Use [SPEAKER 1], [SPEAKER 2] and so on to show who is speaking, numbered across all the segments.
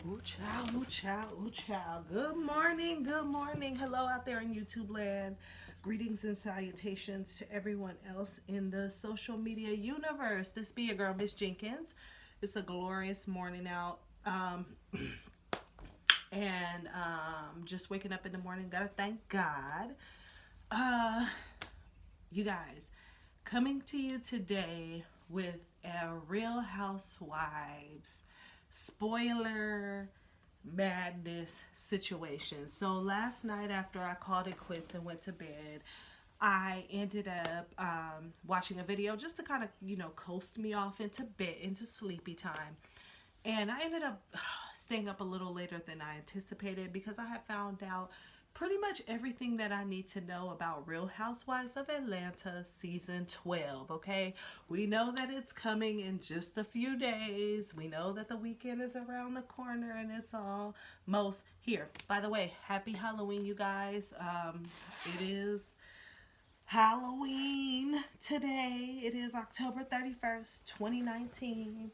[SPEAKER 1] Ooh, child, ooh, child, ooh, child. Good morning, good morning. Hello out there in YouTube land. Greetings and salutations to everyone else in the social media universe. This be your girl, Miss Jenkins. It's a glorious morning out. And just waking up in the morning. Gotta thank God. Uh, you guys, coming to you today with a Real Housewives spoiler madness situation. So last night after I called it quits and went to bed, I ended up watching a video just to kind of, coast me off into bed, into sleepy time. And I ended up staying up a little later than I anticipated because I had found out pretty much everything that I need to know about Real Housewives of Atlanta season 12, okay? We know that it's coming in just a few days. We know that the weekend is around the corner and it's almost here. By the way, happy Halloween, you guys. It is Halloween today. It is October 31st, 2019.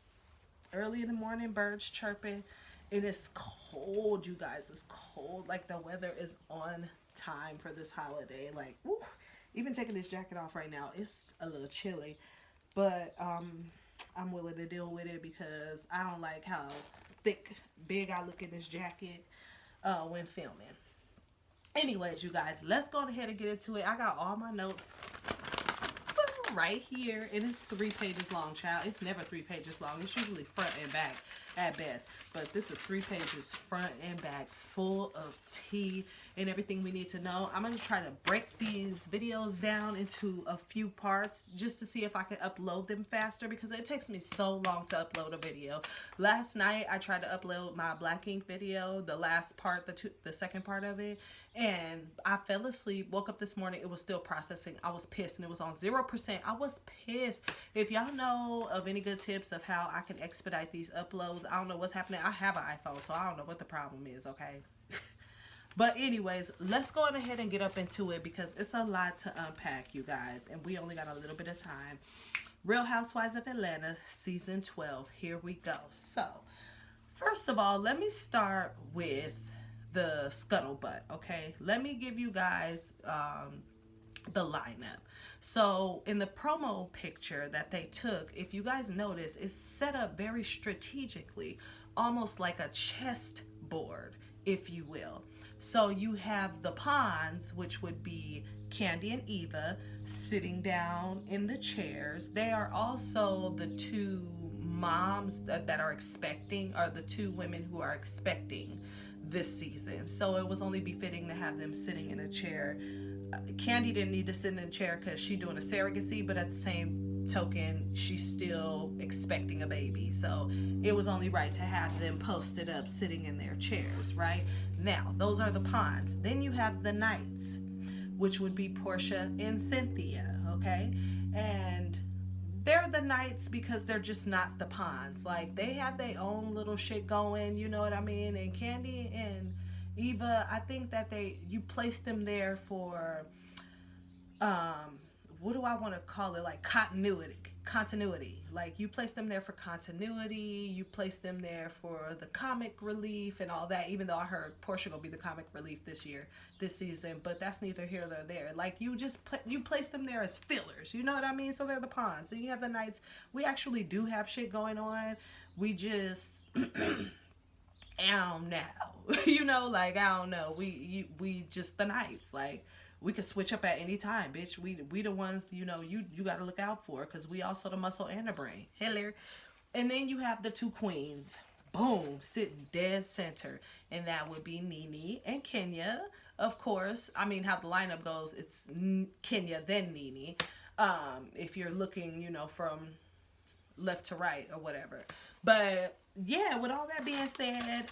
[SPEAKER 1] Early in the morning, birds chirping. It is cold, you guys. It's cold. Like the weather is on time for this holiday. Like, woo, even taking this jacket off right now, it's a little chilly. But I'm willing to deal with it because I don't like how thick, big I look in this jacket when filming. Anyways, you guys, let's go ahead and get into it. I got all my notes right here, and it's 3 pages long, child. It's never 3 pages long. It's usually front and back at best, but this is 3 pages front and back, full of tea and everything we need to know. I'm going to try to break these videos down into a few parts just to see if I can upload them faster because it takes me so long to upload a video. Last night I tried to upload my Black Ink video, the last part, the second part of it, and I fell asleep, woke up this morning, it was still processing. I was pissed and it was on 0%. I was pissed. If y'all know of any good tips of how I can expedite these uploads, I don't know what's happening. I have an iPhone, so I don't know what the problem is, okay? But anyways, let's go on ahead and get up into it because it's a lot to unpack, you guys, and we only got a little bit of time. Real Housewives of Atlanta, season 12. Here we go. So, first of all, let me start with the scuttlebutt, okay? Let me give you guys the lineup. So in the promo picture that they took, if you guys notice, it's set up very strategically, almost like a chessboard, if you will. So you have the pawns, which would be Candy and Eva, sitting down in the chairs. They are also the two moms that are expecting, or the two women who are expecting this season. So it was only befitting to have them sitting in a chair. Candy didn't need to sit in a chair because she's doing a surrogacy, but at the same token, she's still expecting a baby. So it was only right to have them posted up sitting in their chairs, right? Now, those are the pawns. Then you have the knights, which would be Portia and Cynthia, okay? And they're the knights because they're just not the pawns. Like, they have their own little shit going, you know what I mean? And Candy and Eva, I think that you place them there for what do I want to call it? Like continuity. Like, you place them there for continuity. You place them there for the comic relief and all that. Even though I heard Portia gonna be the comic relief this season, but that's neither here nor there. Like, you place them there as fillers. You know what I mean? So they're the pawns. Then you have the knights. We actually do have shit going on. We just I don't know. Like, I don't know. We just the knights. Like, we could switch up at any time, bitch. We the ones, you got to look out for because we also the muscle and the brain. Hello. And then you have the two queens. Boom, sitting dead center. And that would be Nene and Kenya. Of course, I mean, how the lineup goes, it's Kenya, then Nene. If you're looking, from left to right or whatever. But yeah, with all that being said,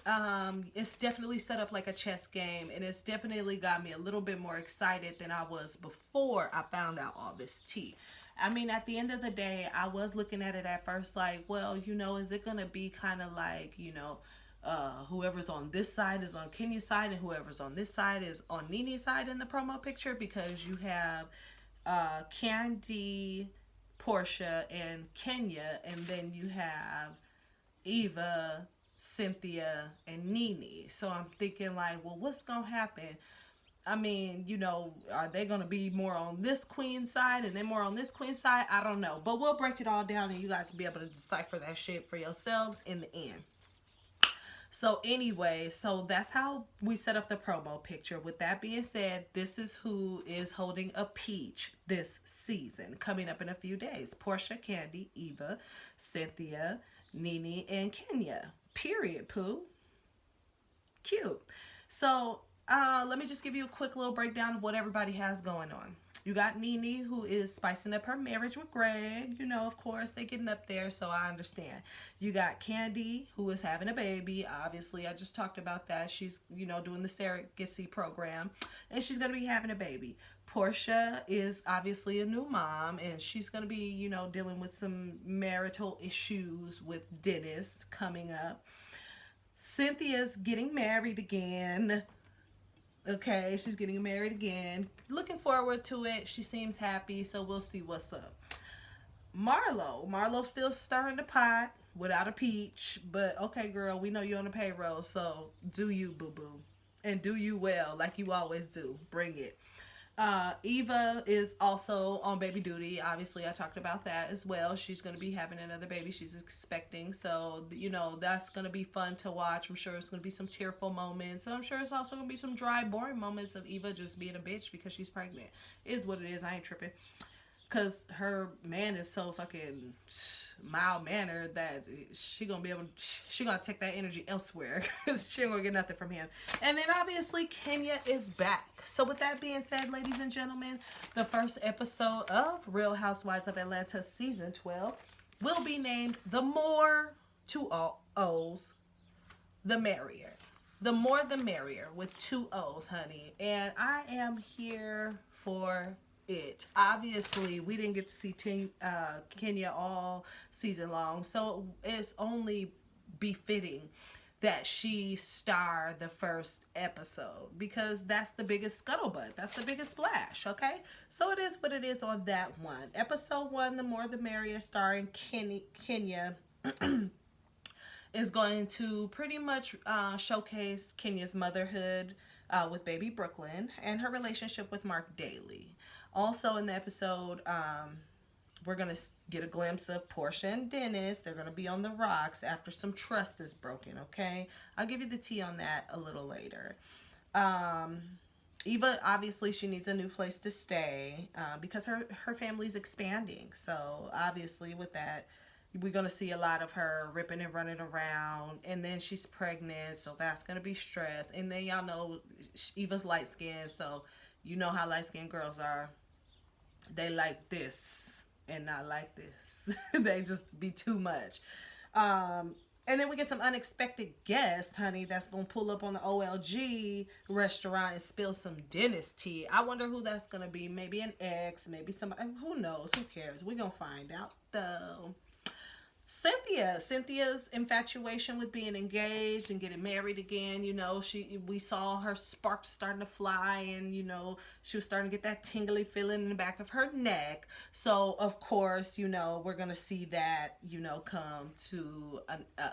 [SPEAKER 1] it's definitely set up like a chess game, and it's definitely got me a little bit more excited than I was before I found out all this tea. I mean, at the end of the day, I was looking at it at first like, well, is it gonna be kind of like, whoever's on this side is on Kenya's side, and whoever's on this side is on Nene's side in the promo picture, because you have Candy, Portia, and Kenya, and then you have Eva, Cynthia and Nene. So I'm thinking like, well, what's gonna happen? I mean, are they going to be more on this queen side and then more on this queen side? I don't know. But we'll break it all down and you guys will be able to decipher that shit for yourselves in the end. So anyway, so that's how we set up the promo picture. With that being said, this is who is holding a peach this season. Coming up in a few days. Portia, Candy, Eva, Cynthia, Nene, and Kenya. Period, Pooh. Cute. So let me just give you a quick little breakdown of what everybody has going on. You got Nene, who is spicing up her marriage with Greg. Of course, they getting up there, so I understand. You got Candy, who is having a baby. Obviously, I just talked about that. She's, doing the surrogacy program, and she's going to be having a baby. Portia is obviously a new mom, and she's going to be, dealing with some marital issues with Dennis coming up. Cynthia's getting married again. Okay, she's getting married again. Looking forward to it. She seems happy, so we'll see what's up. Marlo's still stirring the pot without a peach. But okay, girl, we know you're on the payroll, so do you, boo-boo. And do you well, like you always do. Bring it. Eva is also on baby duty. Obviously, I talked about that as well. She's going to be having another baby she's expecting. So, that's going to be fun to watch. I'm sure it's going to be some tearful moments. And I'm sure it's also going to be some dry, boring moments of Eva just being a bitch because she's pregnant. It is what it is. I ain't tripping. Because her man is so fucking mild-mannered that she going to take that energy elsewhere. Because she ain't going to get nothing from him. And then, obviously, Kenya is back. So, with that being said, ladies and gentlemen, the first episode of Real Housewives of Atlanta Season 12 will be named The More, 2 O's, The Merrier. The more the merrier with 2 O's, honey. And I am here for it. Obviously, we didn't get to see Kenya all season long, so it's only befitting that she star the first episode because that's the biggest scuttlebutt. That's the biggest splash, okay? So it is what it is on that one. Episode 1, The More the Merrier, starring Kenya, is going to pretty much showcase Kenya's motherhood with baby Brooklyn and her relationship with Mark Daly. Also in the episode, we're going to get a glimpse of Portia and Dennis. They're going to be on the rocks after some trust is broken, okay? I'll give you the tea on that a little later. Eva, obviously, she needs a new place to stay because her family's expanding. So, obviously, with that, we're going to see a lot of her ripping and running around. And then she's pregnant, so that's going to be stress. And then y'all know Eva's light-skinned, so you know how light-skinned girls are. They like this and not like this. They just be too much. And then we get some unexpected guests, honey, that's going to pull up on the OLG restaurant and spill some Dennis tea. I wonder who that's going to be. Maybe an ex, maybe somebody. Who knows? Who cares? We're going to find out, though. Cynthia's infatuation with being engaged and getting married again, we saw her sparks starting to fly and, she was starting to get that tingly feeling in the back of her neck. So, of course, we're going to see that, come to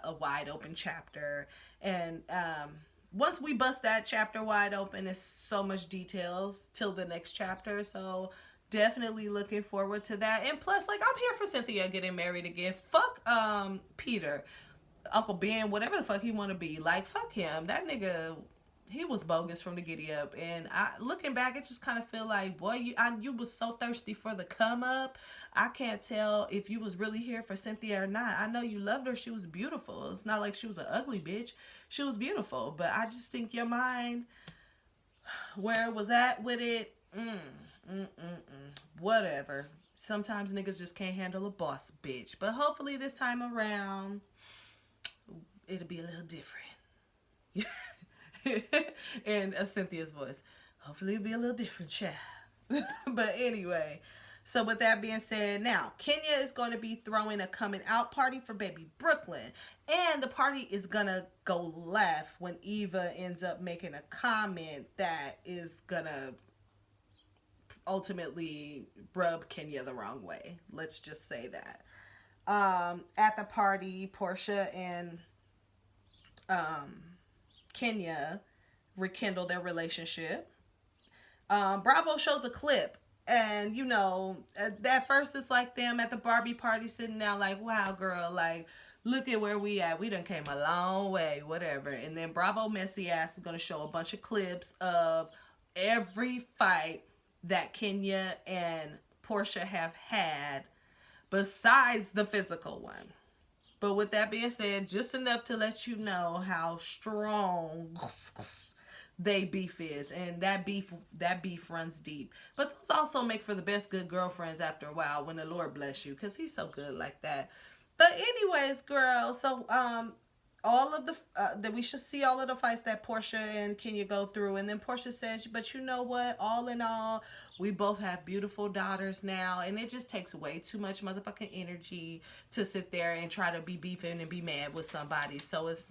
[SPEAKER 1] a wide open chapter. And once we bust that chapter wide open, it's so much details till the next chapter. So, definitely looking forward to that. And plus, I'm here for Cynthia getting married again. Fuck Peter, Uncle Ben, whatever the fuck he want to be. Fuck him. That nigga, he was bogus from the giddy up. And looking back, I just kind of feel like, boy, you was so thirsty for the come up. I can't tell if you was really here for Cynthia or not. I know you loved her. She was beautiful. It's not like she was an ugly bitch. She was beautiful. But I just think your mind, where it was at with it, whatever. Sometimes niggas just can't handle a boss bitch. But hopefully this time around, it'll be a little different. In Cynthia's voice. Hopefully it'll be a little different, child. But anyway, so with that being said, now, Kenya is going to be throwing a coming out party for baby Brooklyn. And the party is going to go left when Eva ends up making a comment that is going to ultimately rub Kenya the wrong way. Let's just say that. At the party, Portia and Kenya rekindle their relationship. Bravo shows a clip, and you know, at first it's like them at the Barbie party sitting down, like, "Wow, girl, like, look at where we at. We done came a long way, whatever." And then Bravo messy ass is gonna show a bunch of clips of every fight that Kenya and Portia have had, besides the physical one. But with that being said, just enough to let you know how strong they beef is, and that beef runs deep. But those also make for the best good girlfriends after a while, when the Lord bless you, because he's so good like that. But anyways, girl, so all of the that we should see all of the fights that Portia and Kenya go through, and then Portia says, "But you know what? All in all, we both have beautiful daughters now, and it just takes way too much motherfucking energy to sit there and try to be beefing and be mad with somebody." So it's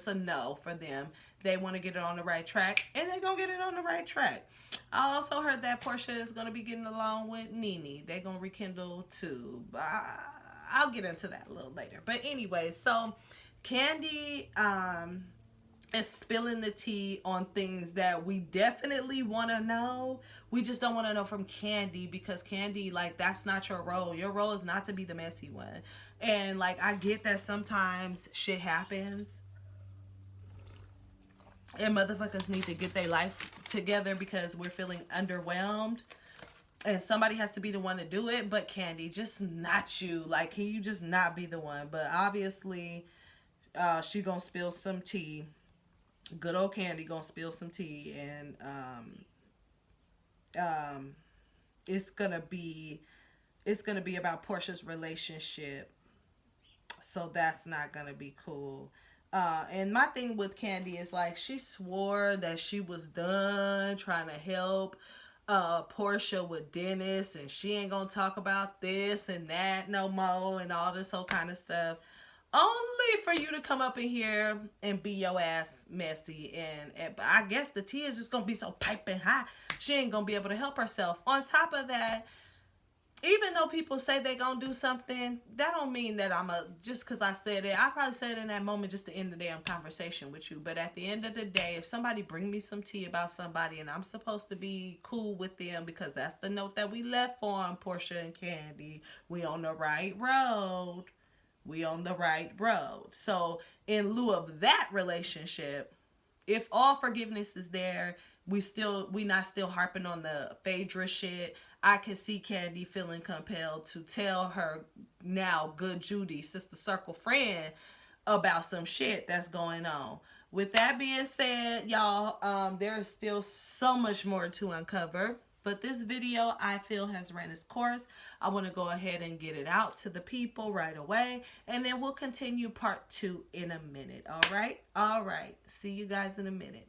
[SPEAKER 1] a no for them. They want to get it on the right track, and they're gonna get it on the right track. I also heard that Portia is gonna be getting along with Nene. They're gonna rekindle too. I'll get into that a little later. But anyway, so Candy is spilling the tea on things that we definitely want to know. We just don't want to know from Candy, because Candy, like, that's not your role. Your role is not to be the messy one. And like, I get that sometimes shit happens and motherfuckers need to get their life together because we're feeling underwhelmed, and somebody has to be the one to do it. But Candy, just not you. Like, can you just not be the one? But obviously she gonna spill some tea. Good old Candy gonna spill some tea, and it's gonna be about Portia's relationship, so that's not gonna be cool. And my thing with Candy is, like, she swore that she was done trying to help Portia with Dennis, and she ain't gonna talk about this and that no more, and all this whole kind of stuff, only for you to come up in here and be your ass messy. And I guess the tea is just gonna be so piping hot, she ain't gonna be able to help herself. On top of that, even though people say they gonna do something, that don't mean that just because I said it. I probably said it in that moment just to end the damn conversation with you. But at the end of the day, if somebody bring me some tea about somebody and I'm supposed to be cool with them, because that's the note that we left on Portia and Candy, we on the right road. We on the right road. So in lieu of that relationship, if all forgiveness is there, we not still harping on the Phaedra shit. I can see Candy feeling compelled to tell her now good Judy, sister circle friend, about some shit that's going on. With that being said, y'all, there's still so much more to uncover. But this video, I feel, has ran its course. I want to go ahead and get it out to the people right away. And then we'll continue part 2 in a minute. All right? All right. See you guys in a minute.